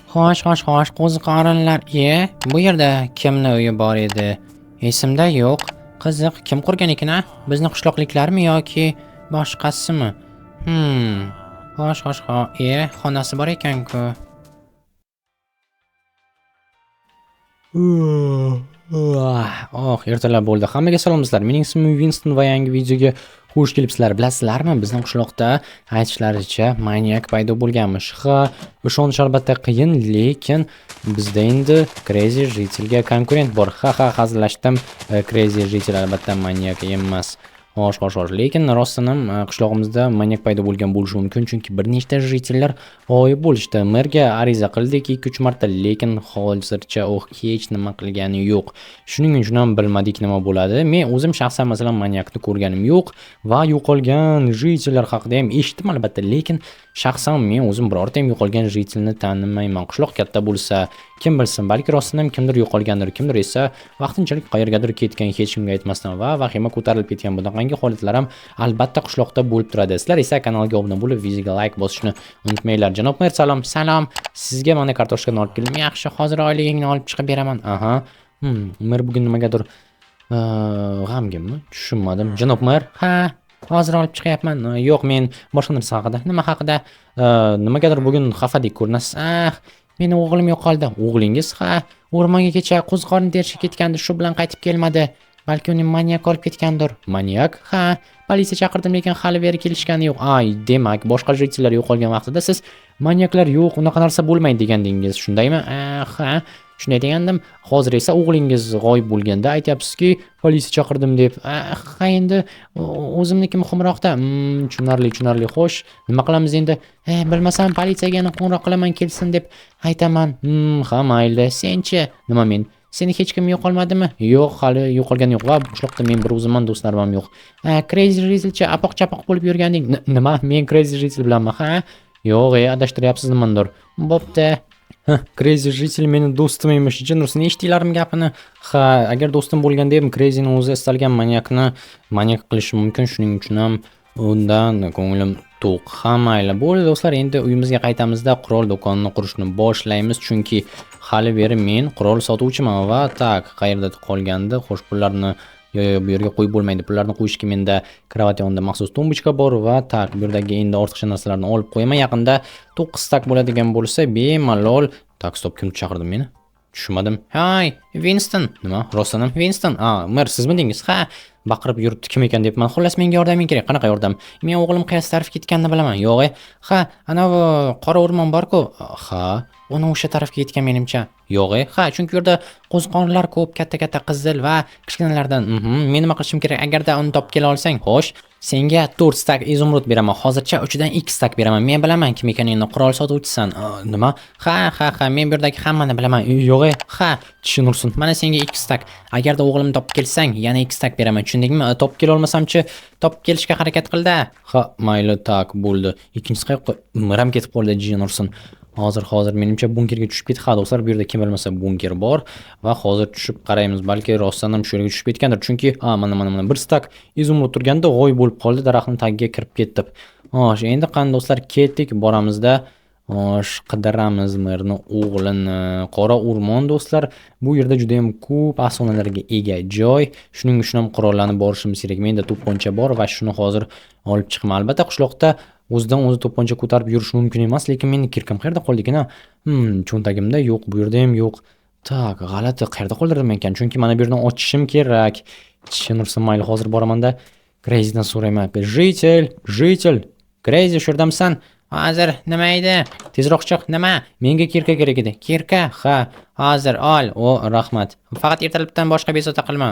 Xo'sh, qo'ziqorinlar. Bu yerda kimni uyi bor edi? Esimda yo'q. Qiziq, kim qurgan ekan, a? Bizni qishloqliklarmi yoki boshqasimi? Xo'sh, xonasi bor ekan-ku. Ertalab bo'ldi. Hammaga salomlar. Mening ismim Winston va yangi videoga xush kelibsizlar. Bilasizlarmi, bizning qishloqda aytishlaricha maniak paydo bo'lganmish. Ishonish albatta qiyin, lekin bizda endi Crazy Jitelga konkurent bor. Hazillashdim. Crazy Jitel albatta maniak emas. Xo'sh, lekin rostdan ham qishlog'imizda maniak paydo bo'lgan bo'lishi mumkin, chunki bir nechta jitellar g'oyib bo'lishdi. Merga ariza qildik 2-3 marta, lekin hozircha u hech nima qilgani yo'q. Shuning uchun ham bilmadik nima bo'ladi. Men o'zim shaxsan masalan maniakni ko'rganim yo'q va yo'qolgan jitellar haqida ham eshitdim albatta, lekin shaxsan men o'zim birorta ham yo'qolgan jitelni tanimayman. Qishloq katta bo'lsa, kim bilsin, balki rostdan ham kimdir yo'qolgandir, kimdir esa vaqtinchalik qayergadir ketgan, hech kimga aytmasdan va vahima ko'tarilib ketgan. Bunaqangi holatlar ham albatta qishloqda bo'lib turadi. Sizlar esa kanalga obuna bo'lib, videoga like bosishni unutmanglar. Janob mer, salom. Sizga mana kartoshkani olib keldim. Yaxshi, hozir oyligingni olib chiqib beraman. Mer bugun nimagadir g'amginmi? Tushunmadim. Janob mer, hozir olib chiqyapman. Yo'q, men boshqa narsa haqida. Nima haqida? Nimagadir bugun xafadek ko'rinasiz. Meni o'g'lim yo'qoldi. O'g'lingiz? O'rmonga kecha qo'ziqorin terishga ketgandi, shu bilan qaytib kelmadi. Balki uni maniak olib ketgandir. Maniak? Politsiya chaqirdim, lekin hali beri kelishgani yo'q. Demak, boshqa jitellar yo'qolgan vaqtida siz maniaklar yo'q, unaqa narsa bo'lmaydi degandingiz, shundaymi? Shunday degandim. Hozir esa o'g'lingiz g'oyib bo'lganda aytyapsizki, politsiya chaqirdim deb. Endi o'zimniki muhimroqda. Tushunarli. Xo'sh, nima qilamiz endi? Bilmasam politsiyaga qo'ng'iroq qilaman, kelsin deb aytaman. Mayli. Senchi? Nima men? Seni hech kim yo'qolmadimi? Yo'q, hali yo'qolgan yo'q va qishloqda men bir o'zimman, do'stlarim ham yo'q. Crazy Jitelcha apoq-chapoq bo'lib yurganding. Nima? Men Crazy Jitel bilanmi? Yo'q, adashtiryapsiz nimadir. Bo'pti. Crazy Jitel meni do'stim emish. Jinursin, eshitdinglarmi gapini? Agar do'stim bo'lganda ham Crazyning o'zi istalgan maniakni maniak qilishi mumkin, shuning uchun ham undan ko'nglim to'q. Mayli. Bo'ldi do'stlar, endi uyimizga qaytamizda qurol do'konini qurishni boshlaymiz, chunki hali beri men qurol sotuvchiman va qayerda qolgandi, xo'sh pullarni bu yerga qo'yib bo'lmaydi. Pullarni qo'yishga menda kravat yonida maxsus tumbuchka bor va bu yerdagi endi ortiqcha narsalarni olib qo'yaman. Yaqinda 9 stak bo'ladigan bo'lsa, bemalol. Stop, kim chaqirdi meni? Tushunmadim. Winston. Nima? Rostdan ham Winston. Mer, sizmidingiz? Baqirib yuribdi, kim ekan debman. Xullas, menga yordaming kerak. Qanaqa yordam? Men o'g'lim qaysi taraf ketganini bilaman. Yo'q, anavi qora o'rmon bor-ku. Uni o'sha tarafga ketgan menimcha. Yo'q, chunki u yerda qo'ziqorinlar ko'p, katta qizil va kichkinalardan. Men nima qilishim kerak? Agarda uni topib kela olsang, xo'sh, senga 4 stak izumrud beraman. Hozircha 3dan 2 stak beraman. Men bilaman kim ekaningni, qurol sotuvchisan. Nima? Men bu yerdagi hammani bilaman. Yo'q, tushunursin. Mana senga 2 stak. Agarda o'g'limni topib kelsang, yana 2 stak beraman. Tushundingmi? Topib kela olmasamchi, topib kelishga harakat qildi. Mayli, bo'ldi. Ikkinchisi qayoqqa? Miram ketib qoldi, jinursin. Hozir menimcha bunkerga tushib ketdi. Do'stlar, bu yerda kim bilmasa bunker bor va hozir tushib qaraymiz. Balki rostdan ham shu yerga tushib ketgandir, chunki mana bir stak izumrud turganda g'oyib bo'lib qoldi, daraxtning tagiga kirib ketdi. Endi qani do'stlar, ketdik, boramizda. Qidiramiz merni o'g'lini. Qora o'rmon do'stlar, bu yerda juda ham ko'p afsonalarga ega joy. Shuning uchun ham qurollanib borishimiz kerak. Menda to'pponcha bor va shuni hozir olib chiqaman. Albatta qishloqda o'zidan o'zi to'pponcha ko'tarib yurish mumkin emas, lekin meni kirkim qayerda qoldi ekan? Cho'ntagimda yo'q, bu yerda ham yo'q. G'alati, qayerda qoldirdim ekan? Chunki mana bu yerdan ochishim kerak. Tushunursin, mayli, hozir boraman-da Crazydan so'rayman. Jitel, Crazy, shu yerdamisan? Hozir nima edi? Tezroq chiq. Nima? Menga kirka kerak edi. Kirka? Hozir ol. Rahmat. Faqat ertalabdan boshqa bezovta qilma.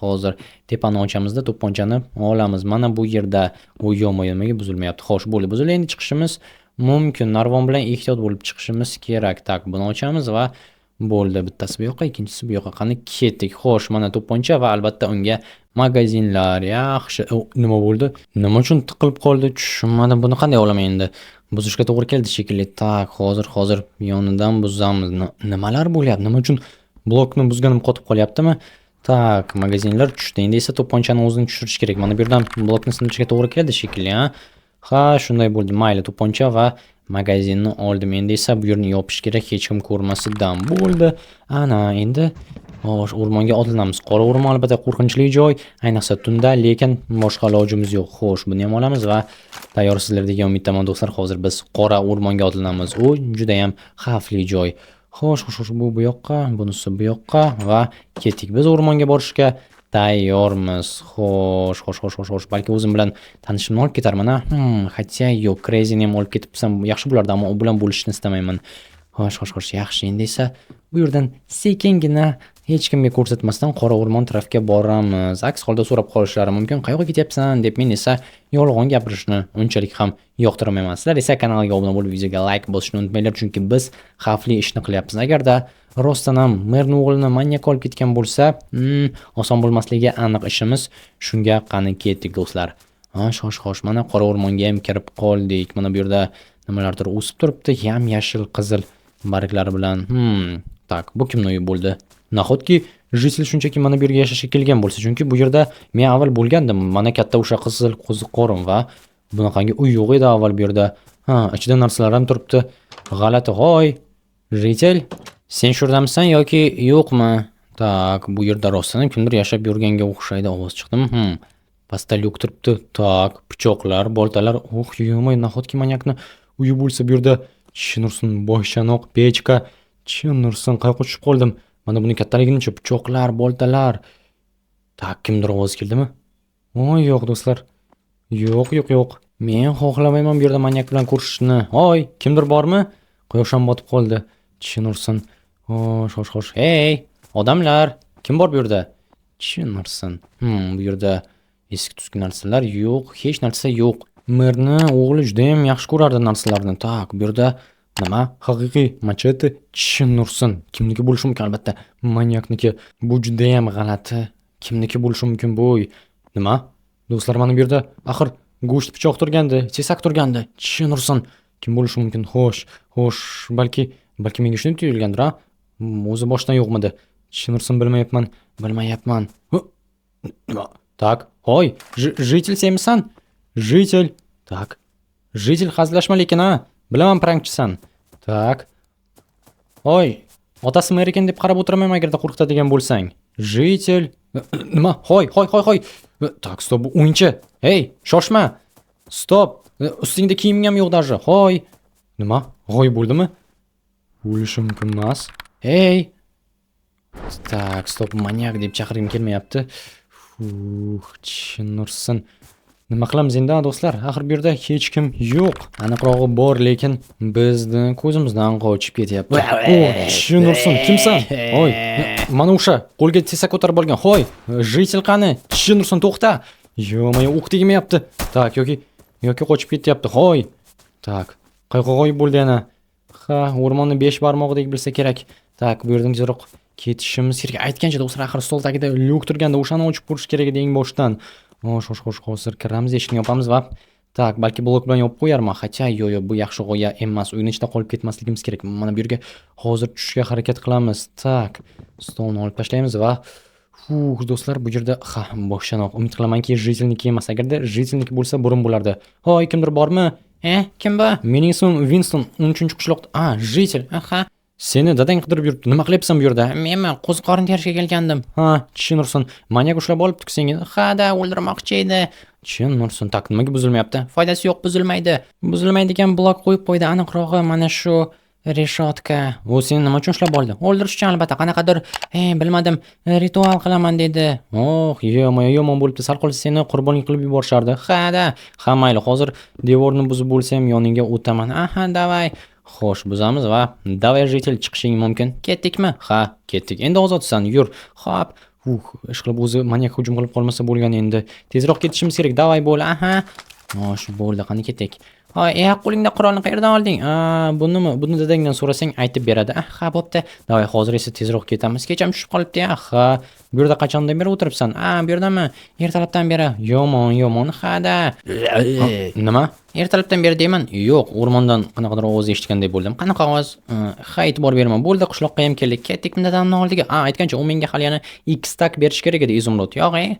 Hozir. Tepani ochamizda to'pponchani olamiz. Mana bu yerda u yo'ma-yo'maga buzilmayapti. Xo'sh, bo'ldi. Buzildi, endi chiqishimiz mumkin. Narvon bilan ehtiyot bo'lib chiqishimiz kerak. Buni ochamiz va bo'ldi. Bittasi bu yoqqa, ikkinchisi bu yoqqa. Qani ketdik. Xo'sh, mana to'pponcha va albatta unga magazinlar. Yaxshi. Nima bo'ldi? Nima uchun tiqilib qoldi? Tushunmadim. Buni qanday olaman endi? Buzishga to'g'ri keldi shekilli. Hozir yonidan buzamiz. Nimalar bo'lyapti? Nima uchun blokni buzganim qotib qolyaptimi? Magazinlar tushdi. Endi esa to'pponchani o'zini tushirish kerak. Mana bu yerdan blokni sindirishga to'g'ri keldi shekilli, shunday bo'ldi. Mayli, to'pponcha va magazinni oldim. Endi esa bu yerni yopish kerak, hech kim ko'rmasidan bo'ldi. Ana, endi xo'sh, o'rmonga otlanamiz. Qora o'rmon albatta qo'rqinchli joy, ayniqsa tunda, lekin boshqa ilojimiz yo'q. Xo'sh, buni ham olamiz va tayyorsizlar degan umiddaman do'stlar. Hozir biz qora o'rmonga otlanamiz. U juda ham xavfli joy. Xo'sh, bu yoqqa, bunisi bu yoqqa va ketdik. Biz o'rmonga borishga tayyormiz. Xo'sh. Balki o'zim bilan tanishimni olib ketarman, Hatya yo'q, Crazy'ni ham olib ketibsam yaxshi bo'lardi, ammo u bilan bo'lishni istamayman. Xo'sh, yaxshi. Endi esa bu yerdan sekingina hech kimga ko'rsatmasdan qora o'rmon tarafga boramiz. Aks holda so'rab qolishlari mumkin, "Qayoqqa ketyapsan?" deb. Men esa yolg'on gapirishni unchalik ham yoqtirmayman. Sizlar esa kanalga obuna bo'lib, videoga like bosishni unutmanglar, chunki biz xavfli ishni qilyapmiz. Agarda rostdan ham merni o'g'lini manyak olib ketgan bo'lsa, oson bo'lmasligi aniq ishimiz. Shunga qani ketdik do'stlar. Xo'sh, mana qora o'rmonga ham kirib qoldik. Mana bu yerda nimalardir o'sib turibdi, yam-yashil qizil barglari bilan. Tak, bu kimning uyi bo'ldi? Nahotki jisil shunchaki mana bu yerga yashashga kelgan bo'lsa, chunki bu yerda men avval bo'lgandim. Mana katta o'sha qizil qo'ziqorim va bunaqangi uy yo'q edi avval bu yerda. Ichida narsalar ham turibdi. G'alati. Hoy, jisil, sen shu yerdamisan yoki yo'qmi? Tak, bu yerda rostdan kimdir yashab yurganga o'xshaydi. Ovoz chiqdimi? Pastda lyuk turibdi. Tak, pichoqlar, boltalar. Yo'q, nahotki manyakni uyi bo'lsa bu yerda chinursin, boshanoq, pechka. Chinursin, qayoqqa tushib qoldim? Mana buni kattaligini-chi, pichoqlar, boltalar. Tak, kimdir ovoz keldimi? Yo'q do'stlar. Yo'q. Men xohlamayman bu yerda manyak bilan ko'rishishni. Hoy, kimdir bormi? Quyosh ham botib qoldi. Chinursin. Xo'sh. Hey, odamlar, kim bor bu yerda? Chinursin. Bu yerda eski-tuski narsalar yo'q, hech narsa yo'q. Merni o'g'li juda ham yaxshi ko'rardi narsalarni. Tak, bu yerda nima? Haqiqiy machete. Chinursin. Kimniki bo'lishi mumkin? Albatta, manyakniki. Bu juda ham g'alati. Kimniki bo'lishi mumkin bu? Nima? Do'stlar, mana bu yerda axir go'sht pichoq turgandi, sesak turgandi. Chinursin. Kim bo'lishi mumkin? Xo'sh, balki menga shuni tuyulgandir, O'zi boshdan yo'qmidi? Chinursin, bilmayapman. Nima? Tak, hoy, jitil senmisan? Jitil. Tak. Jitil, hazillashma lekin, Bilaman, prankchisan. Tak. Hoy, otasi mer ekan deb qarab o'tiraman agarda qo'rqitadigan bo'lsang. Jitil. Nima? Hoy. Tak, stop, bu o'yinchi. Hey, shoshma. Stop. Ustingda kiyiming ham yo'q даже. Hoy. Nima? G'oyib bo'ldimi? Bo'lishi mumkin emas. Hey. Tak, stop, manyak deb chaqirgim kelmayapti. Chinursin. Nima qilamiz endi, do'stlar? Axir bu yerda hech kim yo'q. Aniqrog'i bor, lekin bizni ko'zimizdan qochib ketyapti. Chinursin, kimsan? Hoy, mana o'sha qo'lga tesak ko'tarib olgan. Hoy, jitil qani? Chinursin, to'xta. Menga o'q tegmayapti. Tak, yoki qochib ketyapti. Hoy. Tak, qayoqqa g'oyib bo'ldi yana? O'rmonni 5 barmog'idek bilsa kerak. Tak, bu yerdan tezroq ketishimiz kerak. Aytgancha do'stlar, axir stol tagida lyuk turganda, o'shani ochib ko'rish kerak edi eng boshdan. Xo'sh, hozir kiramiz, eshikni yopamiz va tak, balki blok bilan yopib qo'yarman. Hatya, yo'q, bu yaxshi g'oya emas. Uyning ichida qolib ketmasligimiz kerak. Mana bu yerga hozir tushishga harakat qilamiz. Tak, stolni olib tashlaymiz va do'stlar, bu yerda boshanoq. Umid qilamanki, jitilniki emas. Agarda jitilniki bo'lsa, burun bo'lardi. Hoy, kimdir bormi? Kim bu? Mening ismim Winston, 13-qishloqda. Jitil. Seni dadang qidirib yuribdi. Nima qilyapsan bu yerda? Menman, qo'ziqorin terishga kelgandim. Chinursin. Manyak ushlab olibdi senga. Da, o'ldirmoqchi edi. Chinursin. Tak, nimaga buzilmayapti? Foydasi yo'q, buzilmaydi. Buzilmaydigan blok qo'yib qo'ydi. Aniqrog'i mana shu reshotka. U seni nima uchun ushlab oldi? O'ldirish uchun albatta. Qanaqadir, bilmadim, ritual qilaman dedi. Yomon bo'libdi. Sal qolsa seni qurbonlik qilib yuborishardi. Da. Mayli, hozir devorni buzib bo'lsam yoningga o'taman. Davay. Xo'sh, buzamiz va davay jitil, chiqishing mumkin. Ketdikmi? Ketdik. Endi ozodsan, yur. Xo'p. Ishqilib o'zi manyak hujum qilib qolmasa bo'lgan endi. Tezroq ketishimiz kerak. Davay bo'l. Shu bo'ldi. Qani ketdik. Qo'lingda qurolni qayerdan olding? Buni dadangdan so'rasang aytib beradi. Bo'pti. Davay, hozir esa tezroq ketamiz. Kecham tushib qolibdi. Bu yerda qachondan beri o'tiribsan? Bu yerdami? Ertalabdan beri. Yomon. Da. Nima? Ertalabdan beri deyman. Yo'q, o'rmondan qanaqadir ovoz eshitgandek bo'ldim. Qanaqa ovoz? E'tibor berman. Bo'ldi, qishloqqa ham keldik. Ketdik dadamning oldiga. Aytgancha, u menga hali yana X tak berish kerak edi, izumrud. Yo'q,